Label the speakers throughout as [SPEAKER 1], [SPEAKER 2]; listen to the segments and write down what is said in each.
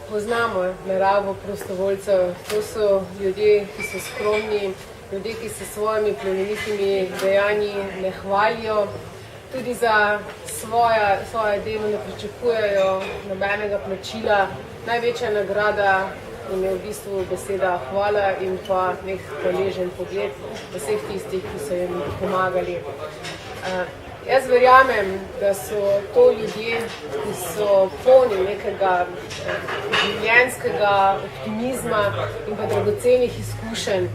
[SPEAKER 1] poznamo naravo prostovoljcev. To so ljudje, ki so skromni, ljudje, ki se svojimi plemenitimi dejanji ne hvalijo, tudi za svoje delo ne pričakujejo nobenega plačila. Največja nagrada jim je v bistvu beseda hvala in pa nek hvaležen pogled vseh tistih, ki so jim pomagali. Jaz verjamem, da so to ljudje, ki so polni nekega življenjskega optimizma in pa dragocenih izkušenj.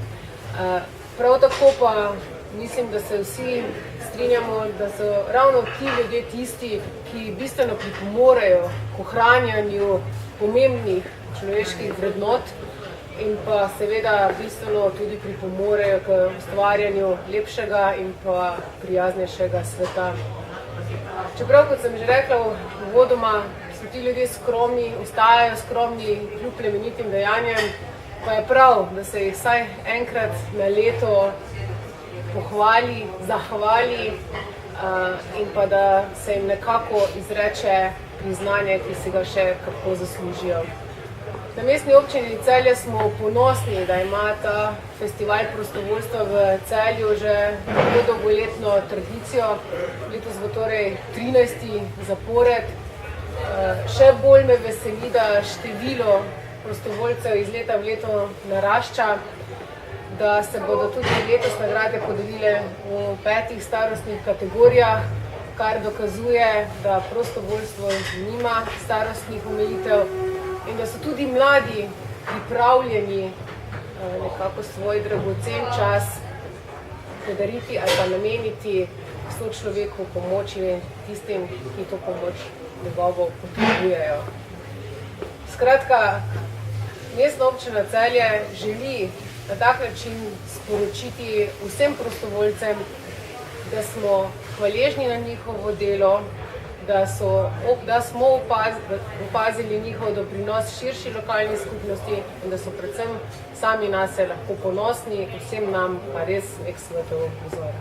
[SPEAKER 1] Prav tako pa mislim, da se vsi strinjamo, da so ravno ti ljudje tisti, ki bistveno pripomorejo k ohranjanju pomembnih človeških vrednot in pa seveda bistveno tudi pripomorejo k ustvarjanju lepšega in pa prijaznejšega sveta. Čeprav, kot sem že rekla uvodoma, so ti ljudje skromni, ostajajo skromni kljub plemenitim dejanjem, pa je prav, da se jih vsaj enkrat na leto pohvali, zahvali in pa da se jim nekako izreče priznanje, ki si ga še kako zaslužijo. Na Mestni občini Celje smo ponosni, da ima ta festival prostovoljstva v Celju že tako dolgoletno tradicijo. Letos bo torej 13. zapored. Še bolj me veseli, da število prostovoljcev iz leta v leto narašča, da se bodo tudi letos nagrade podelile v 5 starostnih kategorijah, kar dokazuje, da prostovoljstvo nima starostnih omejitev in da so tudi mladi pripravljeni nekako svoj dragocen čas podariti ali pa nameniti sočloveku pomoči tistim, ki to pomoč njegovo potrebujejo. Skratka, Mestna občina Celje želi na tak način sporočiti vsem prostovoljcem, da smo hvaležni na njihovo delo, da smo opazili njihov doprinos širši lokalni skupnosti in da so predvsem sami nase lahko ponosni, vsem nam pa res nek svetov vzor.